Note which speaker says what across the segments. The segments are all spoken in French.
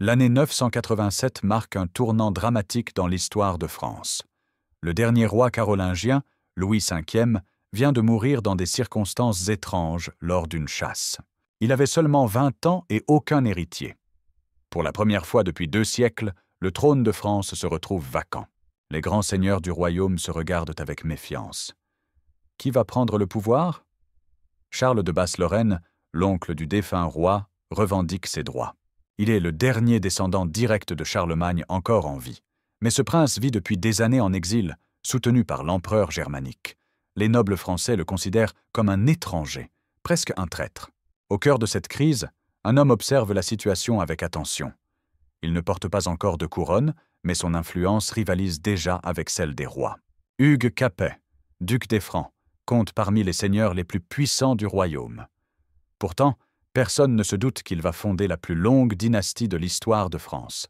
Speaker 1: L'année 987 marque un tournant dramatique dans l'histoire de France. Le dernier roi carolingien, Louis V, vient de mourir dans des circonstances étranges lors d'une chasse. Il avait seulement 20 ans et aucun héritier. Pour la première fois depuis 2 siècles, le trône de France se retrouve vacant. Les grands seigneurs du royaume se regardent avec méfiance. Qui va prendre le pouvoir? Charles de Basse-Lorraine, l'oncle du défunt roi, revendique ses droits. Il est le dernier descendant direct de Charlemagne encore en vie. Mais ce prince vit depuis des années en exil, soutenu par l'empereur germanique. Les nobles français le considèrent comme un étranger, presque un traître. Au cœur de cette crise, un homme observe la situation avec attention. Il ne porte pas encore de couronne, mais son influence rivalise déjà avec celle des rois. Hugues Capet, duc des Francs, compte parmi les seigneurs les plus puissants du royaume. Pourtant, personne ne se doute qu'il va fonder la plus longue dynastie de l'histoire de France.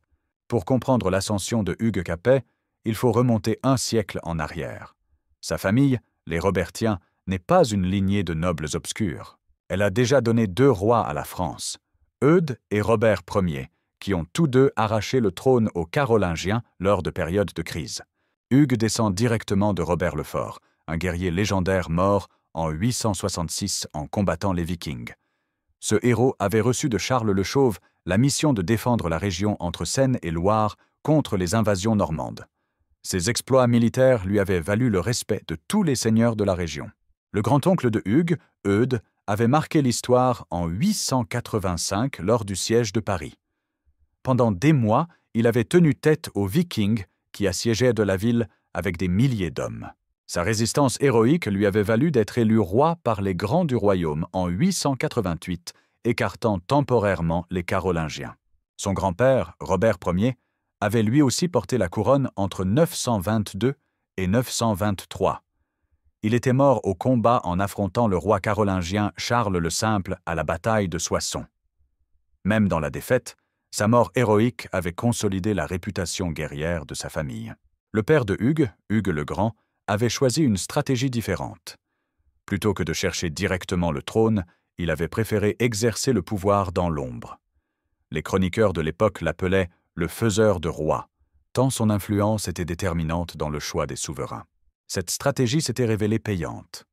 Speaker 1: Pour comprendre l'ascension de Hugues Capet, il faut remonter 1 siècle en arrière. Sa famille, les Robertiens, n'est pas une lignée de nobles obscurs. Elle a déjà donné 2 rois à la France, Eudes et Robert Ier, qui ont tous 2 arraché le trône aux Carolingiens lors de périodes de crise. Hugues descend directement de Robert le Fort, un guerrier légendaire mort en 866 en combattant les Vikings. Ce héros avait reçu de Charles le Chauve la mission de défendre la région entre Seine et Loire contre les invasions normandes. Ses exploits militaires lui avaient valu le respect de tous les seigneurs de la région. Le grand-oncle de Hugues, Eudes, avait marqué l'histoire en 885 lors du siège de Paris. Pendant des mois, il avait tenu tête aux Vikings qui assiégeaient de la ville avec des milliers d'hommes. Sa résistance héroïque lui avait valu d'être élu roi par les grands du royaume en 888, écartant temporairement les Carolingiens. Son grand-père, Robert Ier, avait lui aussi porté la couronne entre 922 et 923. Il était mort au combat en affrontant le roi carolingien Charles le Simple à la bataille de Soissons. Même dans la défaite, sa mort héroïque avait consolidé la réputation guerrière de sa famille. Le père de Hugues, Hugues le Grand, avait choisi une stratégie différente. Plutôt que de chercher directement le trône, il avait préféré exercer le pouvoir dans l'ombre. Les chroniqueurs de l'époque l'appelaient « le faiseur de rois », tant son influence était déterminante dans le choix des souverains. Cette stratégie s'était révélée payante.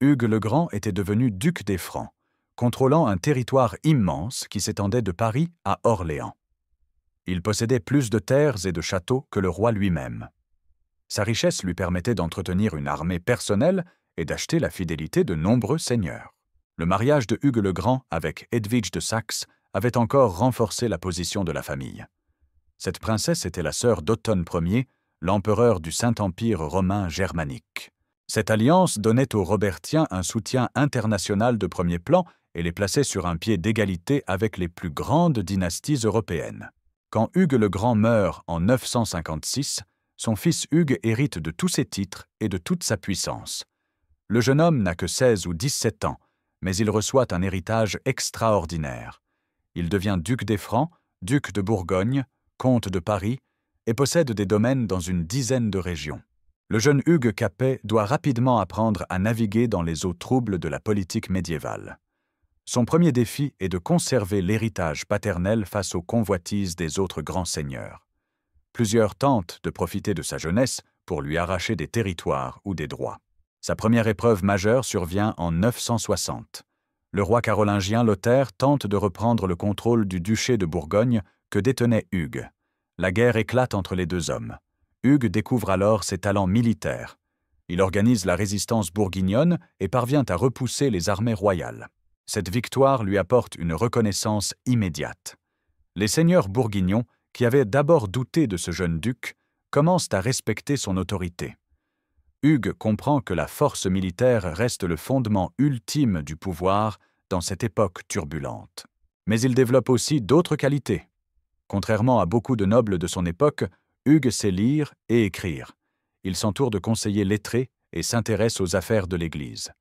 Speaker 1: Hugues le Grand était devenu duc des Francs, contrôlant un territoire immense qui s'étendait de Paris à Orléans. Il possédait plus de terres et de châteaux que le roi lui-même. Sa richesse lui permettait d'entretenir une armée personnelle et d'acheter la fidélité de nombreux seigneurs. Le mariage de Hugues le Grand avec Hedwige de Saxe avait encore renforcé la position de la famille. Cette princesse était la sœur d'Otton Ier, l'empereur du Saint-Empire romain germanique. Cette alliance donnait aux Robertiens un soutien international de premier plan et les plaçait sur un pied d'égalité avec les plus grandes dynasties européennes. Quand Hugues le Grand meurt en 956, son fils Hugues hérite de tous ses titres et de toute sa puissance. Le jeune homme n'a que 16 ou 17 ans, mais il reçoit un héritage extraordinaire. Il devient duc des Francs, duc de Bourgogne, comte de Paris, et possède des domaines dans une dizaine de régions. Le jeune Hugues Capet doit rapidement apprendre à naviguer dans les eaux troubles de la politique médiévale. Son premier défi est de conserver l'héritage paternel face aux convoitises des autres grands seigneurs. Plusieurs tentent de profiter de sa jeunesse pour lui arracher des territoires ou des droits. Sa première épreuve majeure survient en 960. Le roi carolingien Lothaire tente de reprendre le contrôle du duché de Bourgogne que détenait Hugues. La guerre éclate entre les 2 hommes. Hugues découvre alors ses talents militaires. Il organise la résistance bourguignonne et parvient à repousser les armées royales. Cette victoire lui apporte une reconnaissance immédiate. Les seigneurs bourguignons, qui avaient d'abord douté de ce jeune duc, commencent à respecter son autorité. Hugues comprend que la force militaire reste le fondement ultime du pouvoir dans cette époque turbulente. Mais il développe aussi d'autres qualités. Contrairement à beaucoup de nobles de son époque, Hugues sait lire et écrire. Il s'entoure de conseillers lettrés et s'intéresse aux affaires de l'Église.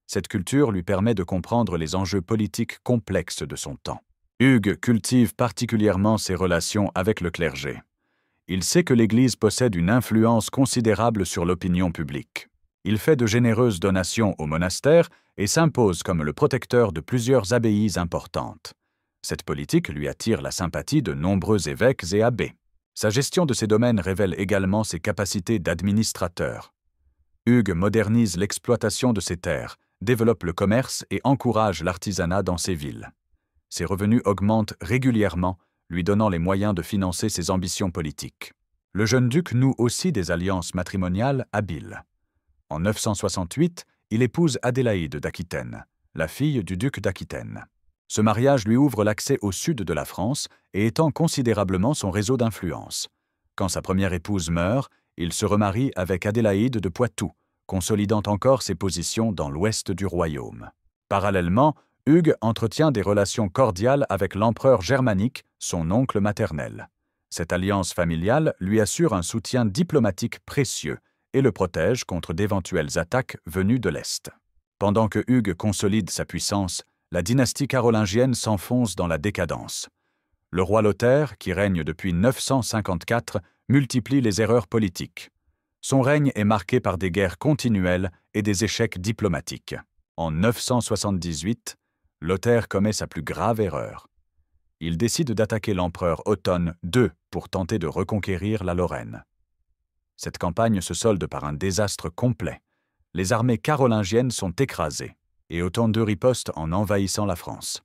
Speaker 1: Cette culture lui permet de comprendre les enjeux politiques complexes de son temps. Hugues cultive particulièrement ses relations avec le clergé. Il sait que l'Église possède une influence considérable sur l'opinion publique. Il fait de généreuses donations au monastère et s'impose comme le protecteur de plusieurs abbayes importantes. Cette politique lui attire la sympathie de nombreux évêques et abbés. Sa gestion de ces domaines révèle également ses capacités d'administrateur. Hugues modernise l'exploitation de ses terres, développe le commerce et encourage l'artisanat dans ses villes. Ses revenus augmentent régulièrement, lui donnant les moyens de financer ses ambitions politiques. Le jeune duc noue aussi des alliances matrimoniales habiles. En 968, il épouse Adélaïde d'Aquitaine, la fille du duc d'Aquitaine. Ce mariage lui ouvre l'accès au sud de la France et étend considérablement son réseau d'influence. Quand sa première épouse meurt, il se remarie avec Adélaïde de Poitou, consolidant encore ses positions dans l'ouest du royaume. Parallèlement, Hugues entretient des relations cordiales avec l'empereur germanique, son oncle maternel. Cette alliance familiale lui assure un soutien diplomatique précieux et le protège contre d'éventuelles attaques venues de l'Est. Pendant que Hugues consolide sa puissance, la dynastie carolingienne s'enfonce dans la décadence. Le roi Lothaire, qui règne depuis 954, multiplie les erreurs politiques. Son règne est marqué par des guerres continuelles et des échecs diplomatiques. En 978, Lothaire commet sa plus grave erreur. Il décide d'attaquer l'empereur Otton II pour tenter de reconquérir la Lorraine. Cette campagne se solde par un désastre complet. Les armées carolingiennes sont écrasées, et Otton II riposte en envahissant la France.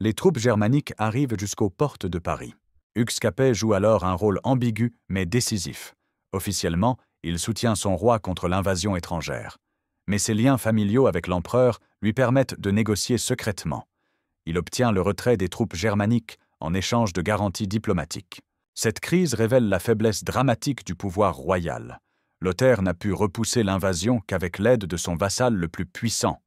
Speaker 1: Les troupes germaniques arrivent jusqu'aux portes de Paris. Hugues Capet joue alors un rôle ambigu mais décisif. Officiellement, il soutient son roi contre l'invasion étrangère. Mais ses liens familiaux avec l'empereur lui permettent de négocier secrètement. Il obtient le retrait des troupes germaniques en échange de garanties diplomatiques. Cette crise révèle la faiblesse dramatique du pouvoir royal. Lothaire n'a pu repousser l'invasion qu'avec l'aide de son vassal le plus puissant.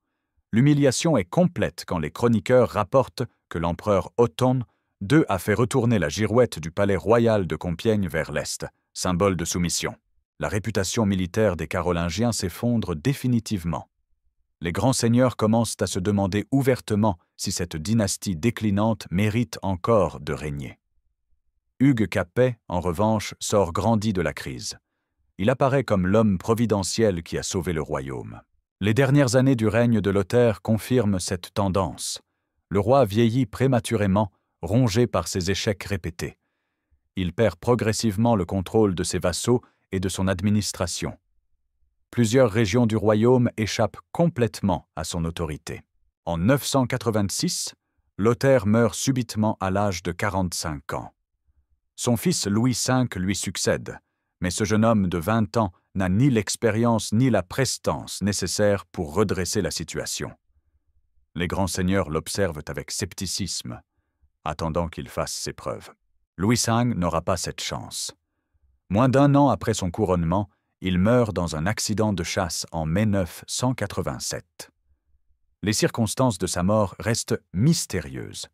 Speaker 1: L'humiliation est complète quand les chroniqueurs rapportent que l'empereur Otton II a fait retourner la girouette du palais royal de Compiègne vers l'est, symbole de soumission. La réputation militaire des Carolingiens s'effondre définitivement. Les grands seigneurs commencent à se demander ouvertement si cette dynastie déclinante mérite encore de régner. Hugues Capet, en revanche, sort grandi de la crise. Il apparaît comme l'homme providentiel qui a sauvé le royaume. Les dernières années du règne de Lothaire confirment cette tendance. Le roi vieillit prématurément, rongé par ses échecs répétés. Il perd progressivement le contrôle de ses vassaux et de son administration. Plusieurs régions du royaume échappent complètement à son autorité. En 986, Lothaire meurt subitement à l'âge de 45 ans. Son fils Louis V lui succède, mais ce jeune homme de 20 ans n'a ni l'expérience ni la prestance nécessaires pour redresser la situation. Les grands seigneurs l'observent avec scepticisme, attendant qu'il fasse ses preuves. Louis V n'aura pas cette chance. Moins d'un an après son couronnement, il meurt dans un accident de chasse en mai 987. Les circonstances de sa mort restent mystérieuses.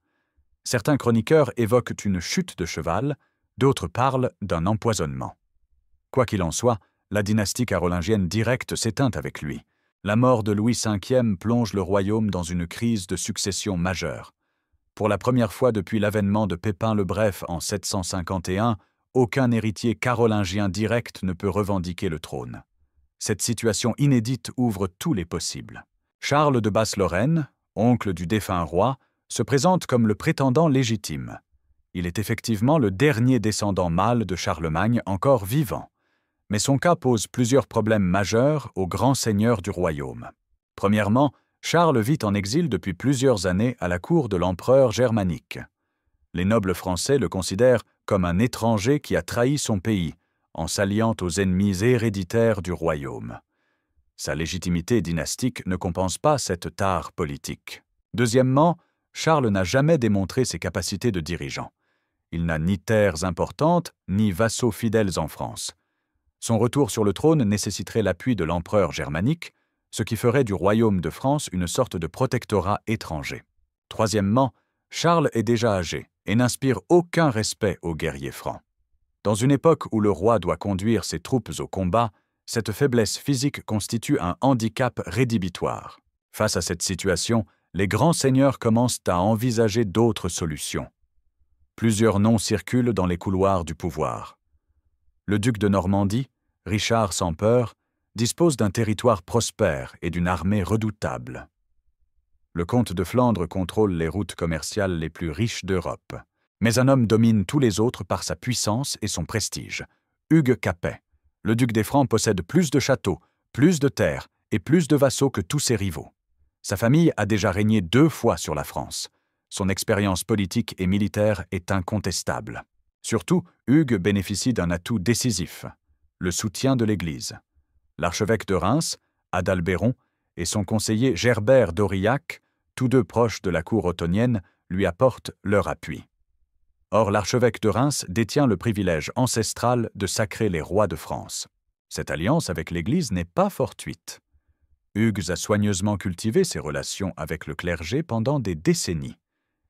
Speaker 1: Certains chroniqueurs évoquent une chute de cheval, d'autres parlent d'un empoisonnement. Quoi qu'il en soit, la dynastie carolingienne directe s'éteint avec lui. La mort de Louis V plonge le royaume dans une crise de succession majeure. Pour la première fois depuis l'avènement de Pépin le Bref en 751, aucun héritier carolingien direct ne peut revendiquer le trône. Cette situation inédite ouvre tous les possibles. Charles de Basse-Lorraine, oncle du défunt roi, se présente comme le prétendant légitime. Il est effectivement le dernier descendant mâle de Charlemagne encore vivant. Mais son cas pose plusieurs problèmes majeurs aux grands seigneurs du royaume. Premièrement, Charles vit en exil depuis plusieurs années à la cour de l'empereur germanique. Les nobles français le considèrent comme un étranger qui a trahi son pays, en s'alliant aux ennemis héréditaires du royaume. Sa légitimité dynastique ne compense pas cette tare politique. Deuxièmement, Charles n'a jamais démontré ses capacités de dirigeant. Il n'a ni terres importantes, ni vassaux fidèles en France. Son retour sur le trône nécessiterait l'appui de l'empereur germanique, ce qui ferait du royaume de France une sorte de protectorat étranger. Troisièmement, Charles est déjà âgé et n'inspire aucun respect aux guerriers francs. Dans une époque où le roi doit conduire ses troupes au combat, cette faiblesse physique constitue un handicap rédhibitoire. Face à cette situation, les grands seigneurs commencent à envisager d'autres solutions. Plusieurs noms circulent dans les couloirs du pouvoir. Le duc de Normandie, Richard sans peur, dispose d'un territoire prospère et d'une armée redoutable. Le comte de Flandre contrôle les routes commerciales les plus riches d'Europe. Mais un homme domine tous les autres par sa puissance et son prestige. Hugues Capet. Le duc des Francs possède plus de châteaux, plus de terres et plus de vassaux que tous ses rivaux. Sa famille a déjà régné 2 fois sur la France. Son expérience politique et militaire est incontestable. Surtout, Hugues bénéficie d'un atout décisif, le soutien de l'Église. L'archevêque de Reims, Adalbéron, et son conseiller Gerbert d'Aurillac, tous deux proches de la cour ottonienne, lui apportent leur appui. Or, l'archevêque de Reims détient le privilège ancestral de sacrer les rois de France. Cette alliance avec l'Église n'est pas fortuite. Hugues a soigneusement cultivé ses relations avec le clergé pendant des décennies.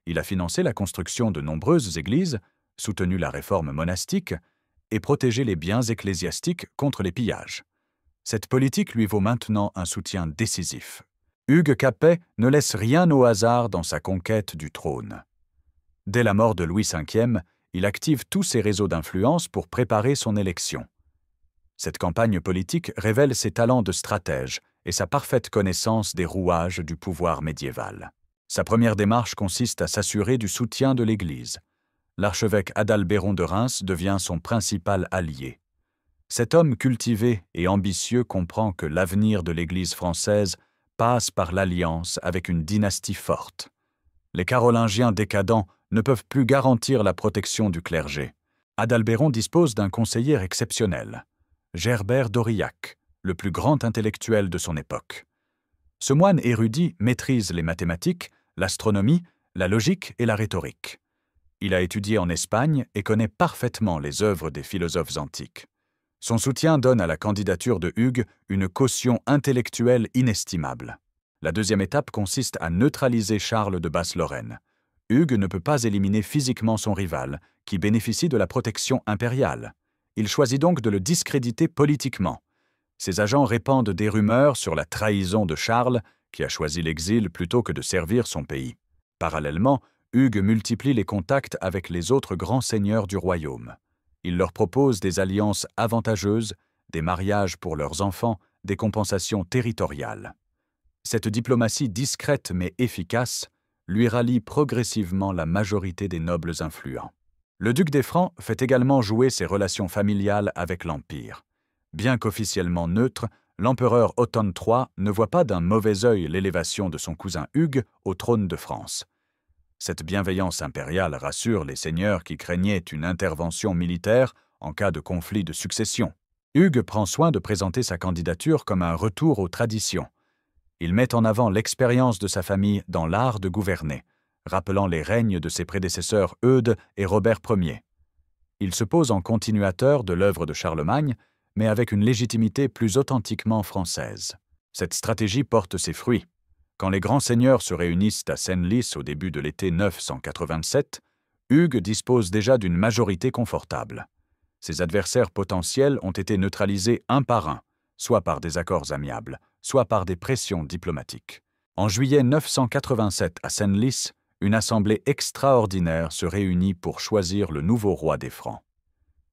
Speaker 1: Il a financé la construction de nombreuses églises, soutenu la réforme monastique et protégé les biens ecclésiastiques contre les pillages. Cette politique lui vaut maintenant un soutien décisif. Hugues Capet ne laisse rien au hasard dans sa conquête du trône. Dès la mort de Louis V, il active tous ses réseaux d'influence pour préparer son élection. Cette campagne politique révèle ses talents de stratège et sa parfaite connaissance des rouages du pouvoir médiéval. Sa première démarche consiste à s'assurer du soutien de l'Église. L'archevêque Adalbéron de Reims devient son principal allié. Cet homme cultivé et ambitieux comprend que l'avenir de l'Église française passe par l'alliance avec une dynastie forte. Les Carolingiens décadents ne peuvent plus garantir la protection du clergé. Adalbéron dispose d'un conseiller exceptionnel, Gerbert d'Aurillac, le plus grand intellectuel de son époque. Ce moine érudit maîtrise les mathématiques, l'astronomie, la logique et la rhétorique. Il a étudié en Espagne et connaît parfaitement les œuvres des philosophes antiques. Son soutien donne à la candidature de Hugues une caution intellectuelle inestimable. La deuxième étape consiste à neutraliser Charles de Basse-Lorraine. Hugues ne peut pas éliminer physiquement son rival, qui bénéficie de la protection impériale. Il choisit donc de le discréditer politiquement. Ses agents répandent des rumeurs sur la trahison de Charles, qui a choisi l'exil plutôt que de servir son pays. Parallèlement, Hugues multiplie les contacts avec les autres grands seigneurs du royaume. Il leur propose des alliances avantageuses, des mariages pour leurs enfants, des compensations territoriales. Cette diplomatie discrète mais efficace lui rallie progressivement la majorité des nobles influents. Le duc des Francs fait également jouer ses relations familiales avec l'Empire. Bien qu'officiellement neutre, l'empereur Otton III ne voit pas d'un mauvais œil l'élévation de son cousin Hugues au trône de France. Cette bienveillance impériale rassure les seigneurs qui craignaient une intervention militaire en cas de conflit de succession. Hugues prend soin de présenter sa candidature comme un retour aux traditions. Il met en avant l'expérience de sa famille dans l'art de gouverner, rappelant les règnes de ses prédécesseurs Eudes et Robert Ier. Il se pose en continuateur de l'œuvre de Charlemagne, mais avec une légitimité plus authentiquement française. Cette stratégie porte ses fruits. Quand les grands seigneurs se réunissent à Senlis au début de l'été 987, Hugues dispose déjà d'une majorité confortable. Ses adversaires potentiels ont été neutralisés un par un, soit par des accords amiables, soit par des pressions diplomatiques. En juillet 987 à Senlis, une assemblée extraordinaire se réunit pour choisir le nouveau roi des Francs.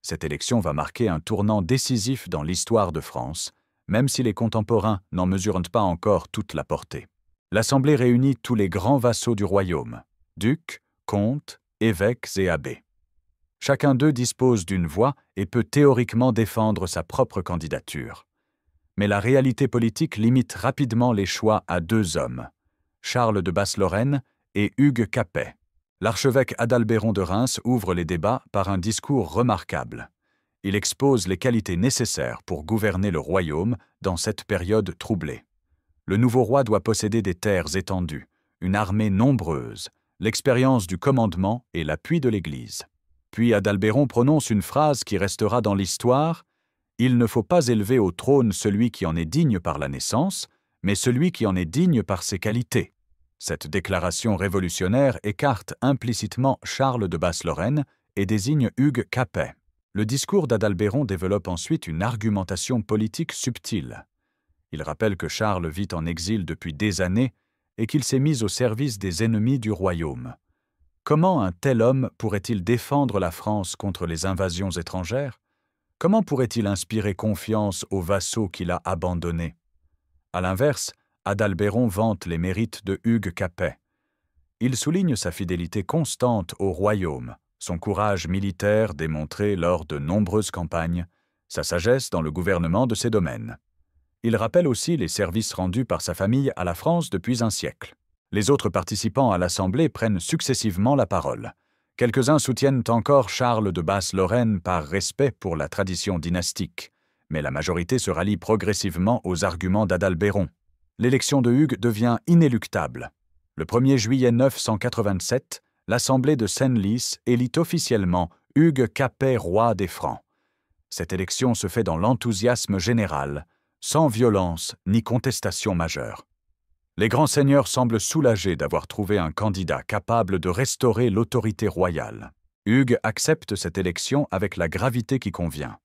Speaker 1: Cette élection va marquer un tournant décisif dans l'histoire de France, même si les contemporains n'en mesurent pas encore toute la portée. L'Assemblée réunit tous les grands vassaux du royaume, ducs, comtes, évêques et abbés. Chacun d'eux dispose d'une voix et peut théoriquement défendre sa propre candidature. Mais la réalité politique limite rapidement les choix à 2 hommes, Charles de Basse-Lorraine et Hugues Capet. L'archevêque Adalbéron de Reims ouvre les débats par un discours remarquable. Il expose les qualités nécessaires pour gouverner le royaume dans cette période troublée. Le nouveau roi doit posséder des terres étendues, une armée nombreuse, l'expérience du commandement et l'appui de l'Église. Puis Adalbéron prononce une phrase qui restera dans l'histoire : « Il ne faut pas élever au trône celui qui en est digne par la naissance, mais celui qui en est digne par ses qualités. » Cette déclaration révolutionnaire écarte implicitement Charles de Basse-Lorraine et désigne Hugues Capet. Le discours d'Adalbéron développe ensuite une argumentation politique subtile. Il rappelle que Charles vit en exil depuis des années et qu'il s'est mis au service des ennemis du royaume. Comment un tel homme pourrait-il défendre la France contre les invasions étrangères? Comment pourrait-il inspirer confiance aux vassaux qu'il a abandonnés? À l'inverse, Adalbéron vante les mérites de Hugues Capet. Il souligne sa fidélité constante au royaume, son courage militaire démontré lors de nombreuses campagnes, sa sagesse dans le gouvernement de ses domaines. Il rappelle aussi les services rendus par sa famille à la France depuis un siècle. Les autres participants à l'Assemblée prennent successivement la parole. Quelques-uns soutiennent encore Charles de Basse-Lorraine par respect pour la tradition dynastique, mais la majorité se rallie progressivement aux arguments d'Adalbéron. L'élection de Hugues devient inéluctable. Le 1er juillet 987, l'Assemblée de Senlis élit officiellement Hugues Capet roi des Francs. Cette élection se fait dans l'enthousiasme général, sans violence ni contestation majeure. Les grands seigneurs semblent soulagés d'avoir trouvé un candidat capable de restaurer l'autorité royale. Hugues accepte cette élection avec la gravité qui convient.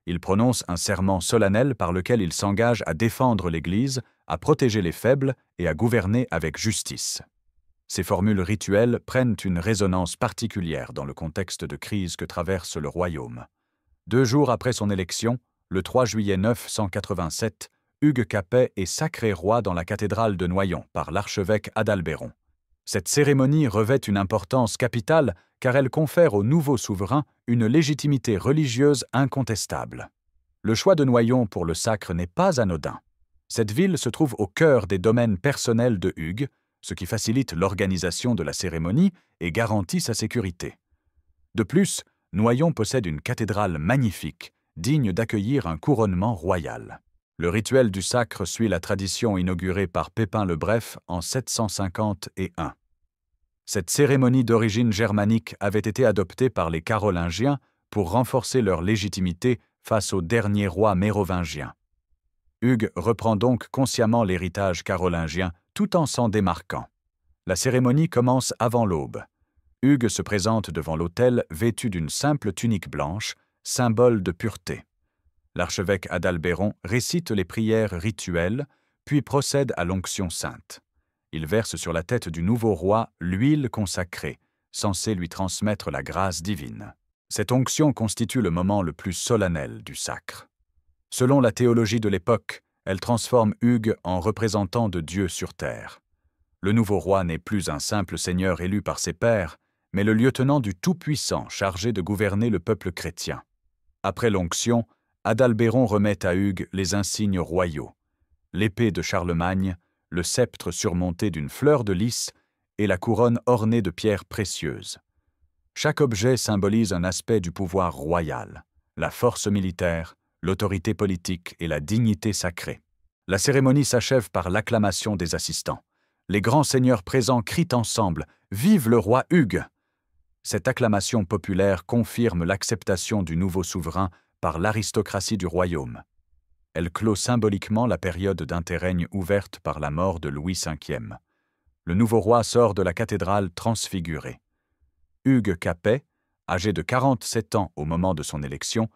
Speaker 1: Il prononce un serment solennel par lequel il s'engage à défendre l'Église, à protéger les faibles et à gouverner avec justice. Ces formules rituelles prennent une résonance particulière dans le contexte de crise que traverse le royaume. 2 jours après son élection, le 3 juillet 987, Hugues Capet est sacré roi dans la cathédrale de Noyon par l'archevêque Adalbéron. Cette cérémonie revêt une importance capitale car elle confère au nouveau souverain une légitimité religieuse incontestable. Le choix de Noyon pour le sacre n'est pas anodin. Cette ville se trouve au cœur des domaines personnels de Hugues, ce qui facilite l'organisation de la cérémonie et garantit sa sécurité. De plus, Noyon possède une cathédrale magnifique, digne d'accueillir un couronnement royal. Le rituel du sacre suit la tradition inaugurée par Pépin le Bref en 751. Cette cérémonie d'origine germanique avait été adoptée par les Carolingiens pour renforcer leur légitimité face aux derniers rois mérovingiens. Hugues reprend donc consciemment l'héritage carolingien tout en s'en démarquant. La cérémonie commence avant l'aube. Hugues se présente devant l'autel vêtu d'une simple tunique blanche, symbole de pureté. L'archevêque Adalbéron récite les prières rituelles, puis procède à l'onction sainte. Il verse sur la tête du nouveau roi l'huile consacrée, censée lui transmettre la grâce divine. Cette onction constitue le moment le plus solennel du sacre. Selon la théologie de l'époque, elle transforme Hugues en représentant de Dieu sur terre. Le nouveau roi n'est plus un simple seigneur élu par ses pairs, mais le lieutenant du Tout-Puissant chargé de gouverner le peuple chrétien. Après l'onction, Adalbéron remet à Hugues les insignes royaux, l'épée de Charlemagne, le sceptre surmonté d'une fleur de lys et la couronne ornée de pierres précieuses. Chaque objet symbolise un aspect du pouvoir royal, la force militaire, l'autorité politique et la dignité sacrée. La cérémonie s'achève par l'acclamation des assistants. Les grands seigneurs présents crient ensemble « Vive le roi Hugues !» Cette acclamation populaire confirme l'acceptation du nouveau souverain par l'aristocratie du royaume. Elle clôt symboliquement la période d'interrègne ouverte par la mort de Louis V. Le nouveau roi sort de la cathédrale transfiguré. Hugues Capet, âgé de 47 ans au moment de son élection,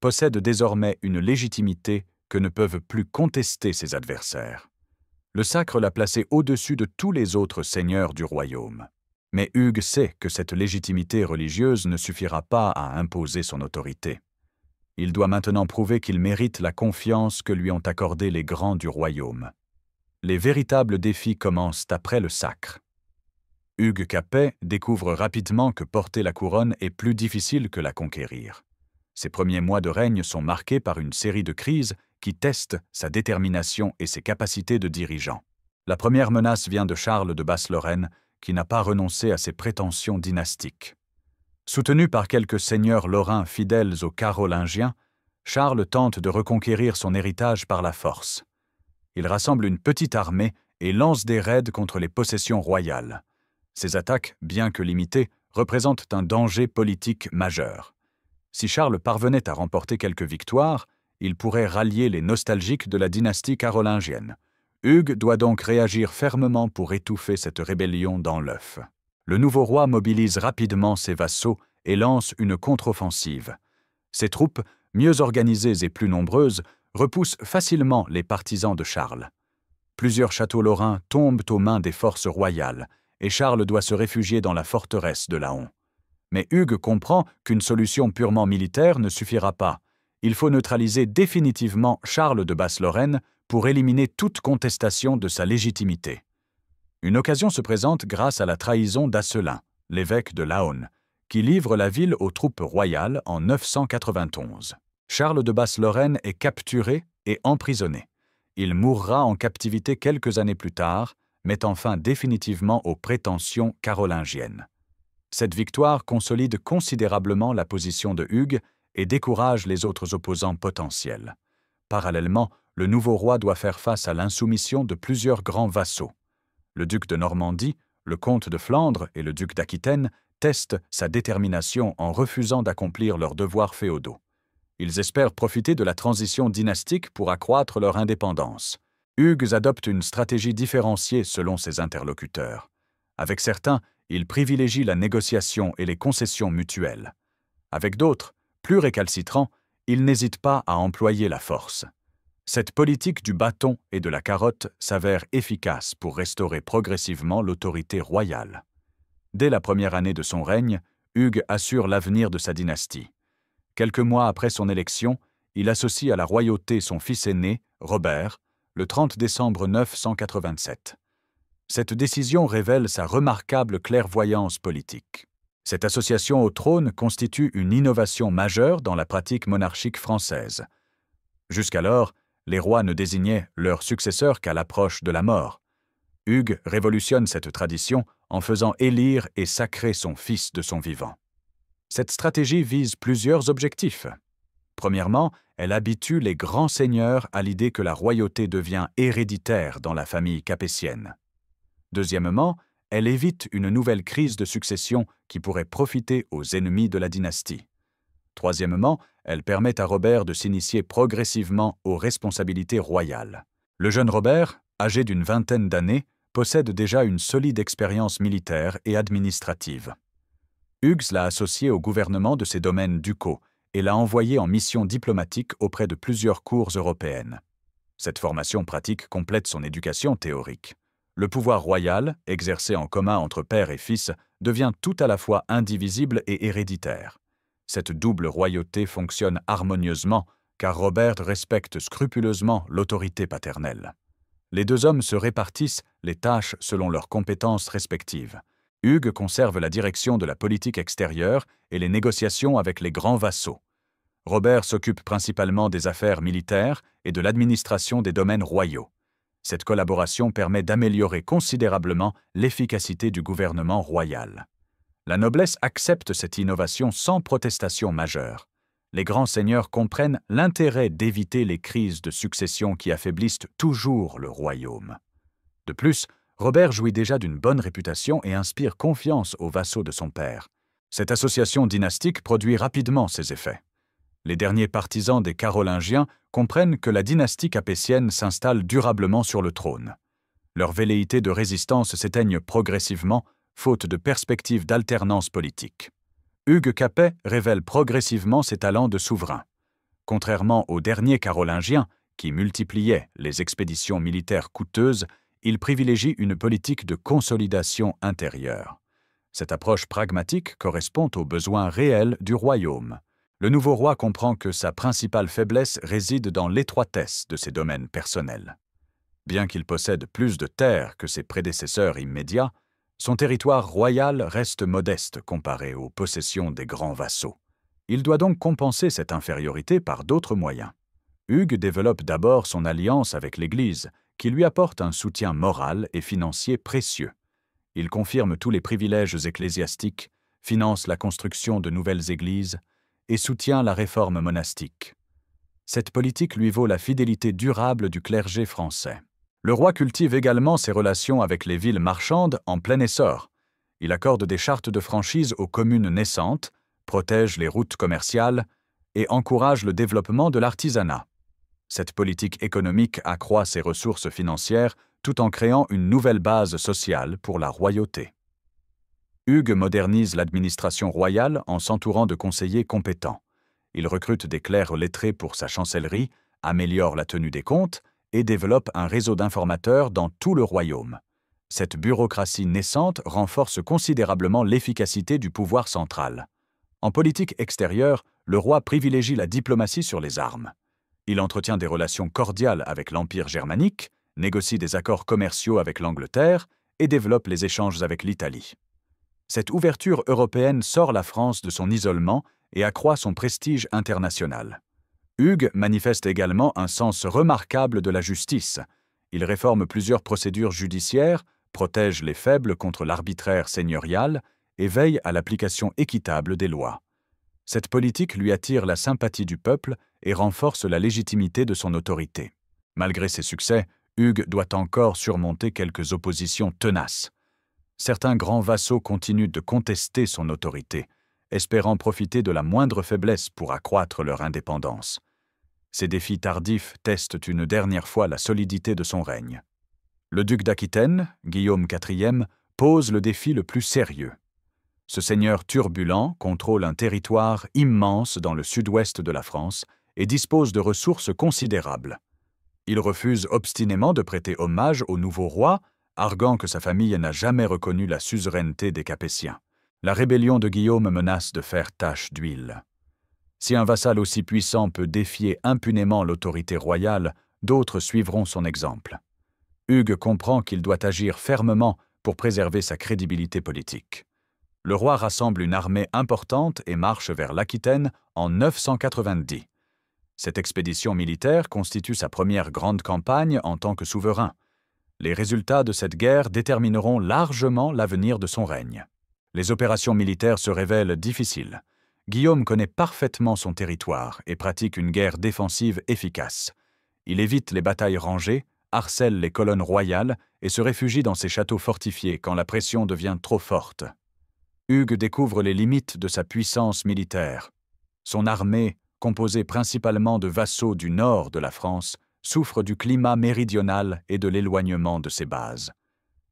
Speaker 1: possède désormais une légitimité que ne peuvent plus contester ses adversaires. Le sacre l'a placé au-dessus de tous les autres seigneurs du royaume. Mais Hugues sait que cette légitimité religieuse ne suffira pas à imposer son autorité. Il doit maintenant prouver qu'il mérite la confiance que lui ont accordée les grands du royaume. Les véritables défis commencent après le sacre. Hugues Capet découvre rapidement que porter la couronne est plus difficile que la conquérir. Ses premiers mois de règne sont marqués par une série de crises qui testent sa détermination et ses capacités de dirigeant. La première menace vient de Charles de Basse-Lorraine, qui n'a pas renoncé à ses prétentions dynastiques. Soutenu par quelques seigneurs lorrains fidèles aux Carolingiens, Charles tente de reconquérir son héritage par la force. Il rassemble une petite armée et lance des raids contre les possessions royales. Ces attaques, bien que limitées, représentent un danger politique majeur. Si Charles parvenait à remporter quelques victoires, il pourrait rallier les nostalgiques de la dynastie carolingienne. Hugues doit donc réagir fermement pour étouffer cette rébellion dans l'œuf. Le nouveau roi mobilise rapidement ses vassaux et lance une contre-offensive. Ses troupes, mieux organisées et plus nombreuses, repoussent facilement les partisans de Charles. Plusieurs châteaux lorrains tombent aux mains des forces royales, et Charles doit se réfugier dans la forteresse de Laon. Mais Hugues comprend qu'une solution purement militaire ne suffira pas. Il faut neutraliser définitivement Charles de Basse-Lorraine pour éliminer toute contestation de sa légitimité. Une occasion se présente grâce à la trahison d'Asselin, l'évêque de Laon, qui livre la ville aux troupes royales en 991. Charles de Basse-Lorraine est capturé et emprisonné. Il mourra en captivité quelques années plus tard, mettant fin définitivement aux prétentions carolingiennes. Cette victoire consolide considérablement la position de Hugues et décourage les autres opposants potentiels. Parallèlement, le nouveau roi doit faire face à l'insoumission de plusieurs grands vassaux. Le duc de Normandie, le comte de Flandre et le duc d'Aquitaine testent sa détermination en refusant d'accomplir leurs devoirs féodaux. Ils espèrent profiter de la transition dynastique pour accroître leur indépendance. Hugues adopte une stratégie différenciée selon ses interlocuteurs. Avec certains, il privilégie la négociation et les concessions mutuelles. Avec d'autres, plus récalcitrants, il n'hésite pas à employer la force. Cette politique du bâton et de la carotte s'avère efficace pour restaurer progressivement l'autorité royale. Dès la première année de son règne, Hugues assure l'avenir de sa dynastie. Quelques mois après son élection, il associe à la royauté son fils aîné, Robert, le 30 décembre 987. Cette décision révèle sa remarquable clairvoyance politique. Cette association au trône constitue une innovation majeure dans la pratique monarchique française. Jusqu'alors, les rois ne désignaient leur successeur qu'à l'approche de la mort. Hugues révolutionne cette tradition en faisant élire et sacrer son fils de son vivant. Cette stratégie vise plusieurs objectifs. Premièrement, elle habitue les grands seigneurs à l'idée que la royauté devient héréditaire dans la famille capétienne. Deuxièmement, elle évite une nouvelle crise de succession qui pourrait profiter aux ennemis de la dynastie. Troisièmement, elle permet à Robert de s'initier progressivement aux responsabilités royales. Le jeune Robert, âgé d'une vingtaine d'années, possède déjà une solide expérience militaire et administrative. Hugues l'a associé au gouvernement de ses domaines ducaux et l'a envoyé en mission diplomatique auprès de plusieurs cours européennes. Cette formation pratique complète son éducation théorique. Le pouvoir royal, exercé en commun entre père et fils, devient tout à la fois indivisible et héréditaire. Cette double royauté fonctionne harmonieusement, car Robert respecte scrupuleusement l'autorité paternelle. Les deux hommes se répartissent les tâches selon leurs compétences respectives. Hugues conserve la direction de la politique extérieure et les négociations avec les grands vassaux. Robert s'occupe principalement des affaires militaires et de l'administration des domaines royaux. Cette collaboration permet d'améliorer considérablement l'efficacité du gouvernement royal. La noblesse accepte cette innovation sans protestation majeure. Les grands seigneurs comprennent l'intérêt d'éviter les crises de succession qui affaiblissent toujours le royaume. De plus, Robert jouit déjà d'une bonne réputation et inspire confiance aux vassaux de son père. Cette association dynastique produit rapidement ses effets. Les derniers partisans des Carolingiens comprennent que la dynastie capétienne s'installe durablement sur le trône. Leurs velléités de résistance s'éteignent progressivement, faute de perspectives d'alternance politique. Hugues Capet révèle progressivement ses talents de souverain. Contrairement aux derniers Carolingiens, qui multipliaient les expéditions militaires coûteuses, il privilégie une politique de consolidation intérieure. Cette approche pragmatique correspond aux besoins réels du royaume. Le nouveau roi comprend que sa principale faiblesse réside dans l'étroitesse de ses domaines personnels. Bien qu'il possède plus de terres que ses prédécesseurs immédiats, son territoire royal reste modeste comparé aux possessions des grands vassaux. Il doit donc compenser cette infériorité par d'autres moyens. Hugues développe d'abord son alliance avec l'Église, qui lui apporte un soutien moral et financier précieux. Il confirme tous les privilèges ecclésiastiques, finance la construction de nouvelles églises et soutient la réforme monastique. Cette politique lui vaut la fidélité durable du clergé français. Le roi cultive également ses relations avec les villes marchandes en plein essor. Il accorde des chartes de franchise aux communes naissantes, protège les routes commerciales et encourage le développement de l'artisanat. Cette politique économique accroît ses ressources financières tout en créant une nouvelle base sociale pour la royauté. Hugues modernise l'administration royale en s'entourant de conseillers compétents. Il recrute des clercs lettrés pour sa chancellerie, améliore la tenue des comptes et développe un réseau d'informateurs dans tout le royaume. Cette bureaucratie naissante renforce considérablement l'efficacité du pouvoir central. En politique extérieure, le roi privilégie la diplomatie sur les armes. Il entretient des relations cordiales avec l'Empire germanique, négocie des accords commerciaux avec l'Angleterre et développe les échanges avec l'Italie. Cette ouverture européenne sort la France de son isolement et accroît son prestige international. Hugues manifeste également un sens remarquable de la justice. Il réforme plusieurs procédures judiciaires, protège les faibles contre l'arbitraire seigneurial et veille à l'application équitable des lois. Cette politique lui attire la sympathie du peuple et renforce la légitimité de son autorité. Malgré ses succès, Hugues doit encore surmonter quelques oppositions tenaces. Certains grands vassaux continuent de contester son autorité, espérant profiter de la moindre faiblesse pour accroître leur indépendance. Ces défis tardifs testent une dernière fois la solidité de son règne. Le duc d'Aquitaine, Guillaume IV, pose le défi le plus sérieux. Ce seigneur turbulent contrôle un territoire immense dans le sud-ouest de la France et dispose de ressources considérables. Il refuse obstinément de prêter hommage au nouveau roi, arguant que sa famille n'a jamais reconnu la suzeraineté des Capétiens. La rébellion de Guillaume menace de faire tache d'huile. Si un vassal aussi puissant peut défier impunément l'autorité royale, d'autres suivront son exemple. Hugues comprend qu'il doit agir fermement pour préserver sa crédibilité politique. Le roi rassemble une armée importante et marche vers l'Aquitaine en 990. Cette expédition militaire constitue sa première grande campagne en tant que souverain. Les résultats de cette guerre détermineront largement l'avenir de son règne. Les opérations militaires se révèlent difficiles. Guillaume connaît parfaitement son territoire et pratique une guerre défensive efficace. Il évite les batailles rangées, harcèle les colonnes royales et se réfugie dans ses châteaux fortifiés quand la pression devient trop forte. Hugues découvre les limites de sa puissance militaire. Son armée, composée principalement de vassaux du nord de la France, souffre du climat méridional et de l'éloignement de ses bases.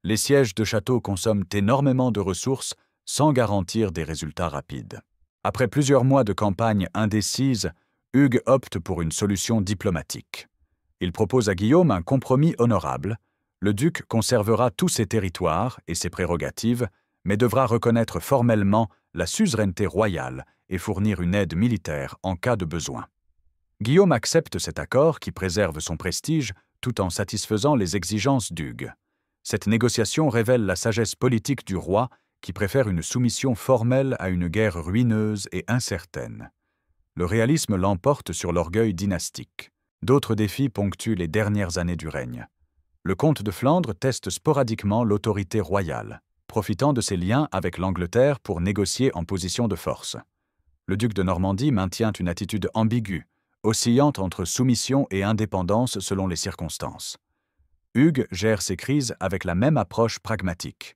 Speaker 1: Les sièges de châteaux consomment énormément de ressources sans garantir des résultats rapides. Après plusieurs mois de campagne indécise, Hugues opte pour une solution diplomatique. Il propose à Guillaume un compromis honorable. Le duc conservera tous ses territoires et ses prérogatives, mais devra reconnaître formellement la suzeraineté royale et fournir une aide militaire en cas de besoin. Guillaume accepte cet accord qui préserve son prestige tout en satisfaisant les exigences d'Hugues. Cette négociation révèle la sagesse politique du roi qui préfère une soumission formelle à une guerre ruineuse et incertaine. Le réalisme l'emporte sur l'orgueil dynastique. D'autres défis ponctuent les dernières années du règne. Le comte de Flandre teste sporadiquement l'autorité royale, profitant de ses liens avec l'Angleterre pour négocier en position de force. Le duc de Normandie maintient une attitude ambiguë, oscillant entre soumission et indépendance selon les circonstances. Hugues gère ces crises avec la même approche pragmatique.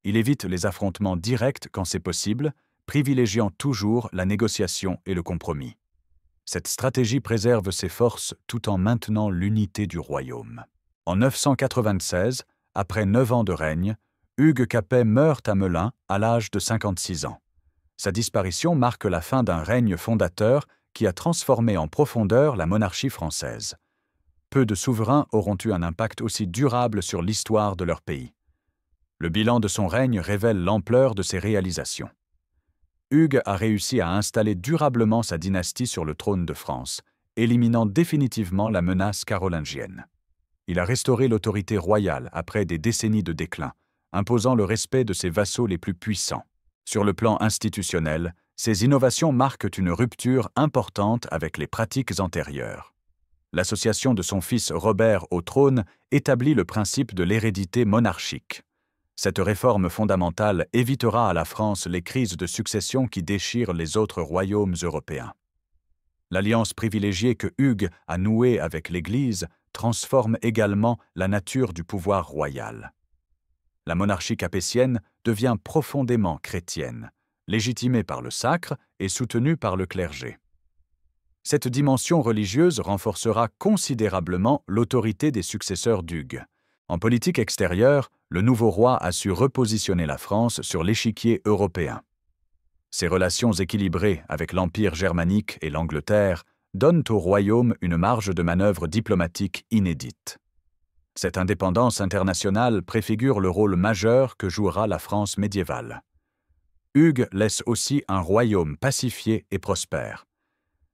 Speaker 1: Il évite les affrontements directs quand c'est possible, privilégiant toujours la négociation et le compromis. Cette stratégie préserve ses forces tout en maintenant l'unité du royaume. En 996, après 9 ans de règne, Hugues Capet meurt à Melun à l'âge de 56 ans. Sa disparition marque la fin d'un règne fondateur qui a transformé en profondeur la monarchie française. Peu de souverains auront eu un impact aussi durable sur l'histoire de leur pays. Le bilan de son règne révèle l'ampleur de ses réalisations. Hugues a réussi à installer durablement sa dynastie sur le trône de France, éliminant définitivement la menace carolingienne. Il a restauré l'autorité royale après des décennies de déclin, imposant le respect de ses vassaux les plus puissants. Sur le plan institutionnel, ces innovations marquent une rupture importante avec les pratiques antérieures. L'association de son fils Robert au trône établit le principe de l'hérédité monarchique. Cette réforme fondamentale évitera à la France les crises de succession qui déchirent les autres royaumes européens. L'alliance privilégiée que Hugues a nouée avec l'Église transforme également la nature du pouvoir royal. La monarchie capétienne devient profondément chrétienne, légitimée par le sacre et soutenue par le clergé. Cette dimension religieuse renforcera considérablement l'autorité des successeurs d'Hugues. En politique extérieure, le nouveau roi a su repositionner la France sur l'échiquier européen. Ses relations équilibrées avec l'Empire germanique et l'Angleterre donnent au royaume une marge de manœuvre diplomatique inédite. Cette indépendance internationale préfigure le rôle majeur que jouera la France médiévale. Hugues laisse aussi un royaume pacifié et prospère.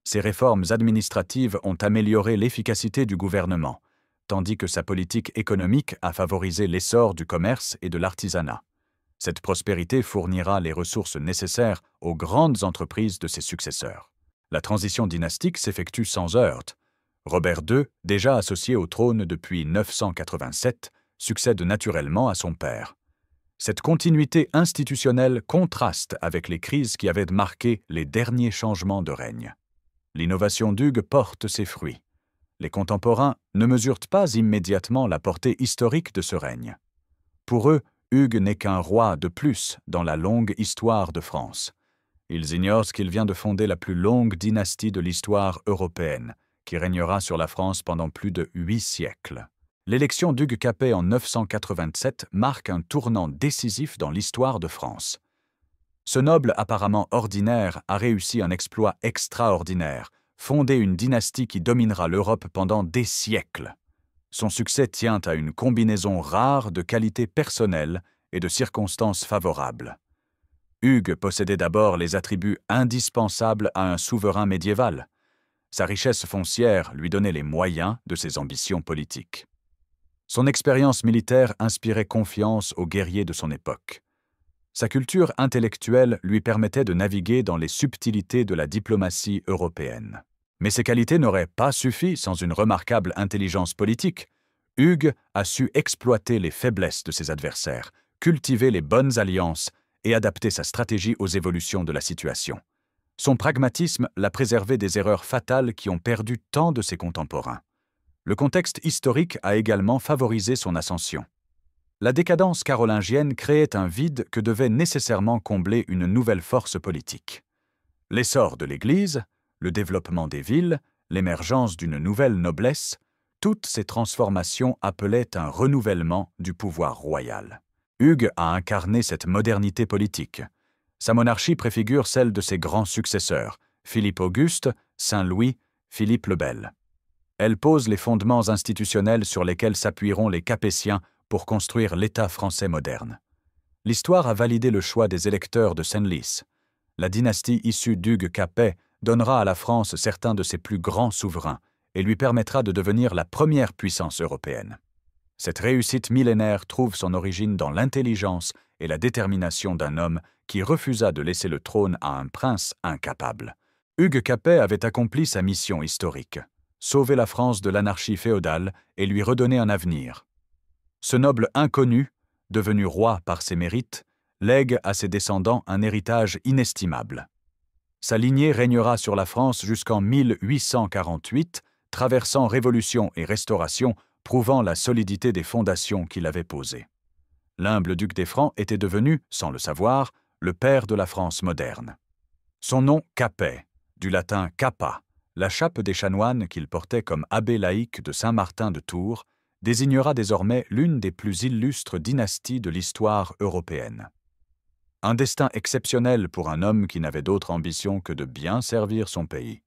Speaker 1: Ses réformes administratives ont amélioré l'efficacité du gouvernement, tandis que sa politique économique a favorisé l'essor du commerce et de l'artisanat. Cette prospérité fournira les ressources nécessaires aux grandes entreprises de ses successeurs. La transition dynastique s'effectue sans heurts. Robert II, déjà associé au trône depuis 987, succède naturellement à son père. Cette continuité institutionnelle contraste avec les crises qui avaient marqué les derniers changements de règne. L'innovation d'Hugues porte ses fruits. Les contemporains ne mesurent pas immédiatement la portée historique de ce règne. Pour eux, Hugues n'est qu'un roi de plus dans la longue histoire de France. Ils ignorent qu'il vient de fonder la plus longue dynastie de l'histoire européenne, qui régnera sur la France pendant plus de 8 siècles. L'élection d'Hugues Capet en 987 marque un tournant décisif dans l'histoire de France. Ce noble apparemment ordinaire a réussi un exploit extraordinaire, fonder une dynastie qui dominera l'Europe pendant des siècles. Son succès tient à une combinaison rare de qualités personnelles et de circonstances favorables. Hugues possédait d'abord les attributs indispensables à un souverain médiéval. Sa richesse foncière lui donnait les moyens de ses ambitions politiques. Son expérience militaire inspirait confiance aux guerriers de son époque. Sa culture intellectuelle lui permettait de naviguer dans les subtilités de la diplomatie européenne. Mais ces qualités n'auraient pas suffi sans une remarquable intelligence politique. Hugues a su exploiter les faiblesses de ses adversaires, cultiver les bonnes alliances et adapter sa stratégie aux évolutions de la situation. Son pragmatisme l'a préservé des erreurs fatales qui ont perdu tant de ses contemporains. Le contexte historique a également favorisé son ascension. La décadence carolingienne créait un vide que devait nécessairement combler une nouvelle force politique. L'essor de l'Église, le développement des villes, l'émergence d'une nouvelle noblesse, toutes ces transformations appelaient un renouvellement du pouvoir royal. Hugues a incarné cette modernité politique. Sa monarchie préfigure celle de ses grands successeurs, Philippe Auguste, Saint-Louis, Philippe le Bel. Elle pose les fondements institutionnels sur lesquels s'appuieront les Capétiens pour construire l'État français moderne. L'histoire a validé le choix des électeurs de Senlis. La dynastie issue d'Hugues Capet donnera à la France certains de ses plus grands souverains et lui permettra de devenir la première puissance européenne. Cette réussite millénaire trouve son origine dans l'intelligence et la détermination d'un homme qui refusa de laisser le trône à un prince incapable. Hugues Capet avait accompli sa mission historique, sauver la France de l'anarchie féodale et lui redonner un avenir. Ce noble inconnu, devenu roi par ses mérites, lègue à ses descendants un héritage inestimable. Sa lignée régnera sur la France jusqu'en 1848, traversant Révolution et Restauration, prouvant la solidité des fondations qu'il avait posées. L'humble duc des Francs était devenu, sans le savoir, le père de la France moderne. Son nom Capet, du latin capa, la chape des chanoines qu'il portait comme abbé laïque de Saint-Martin de Tours, désignera désormais l'une des plus illustres dynasties de l'histoire européenne. Un destin exceptionnel pour un homme qui n'avait d'autre ambition que de bien servir son pays.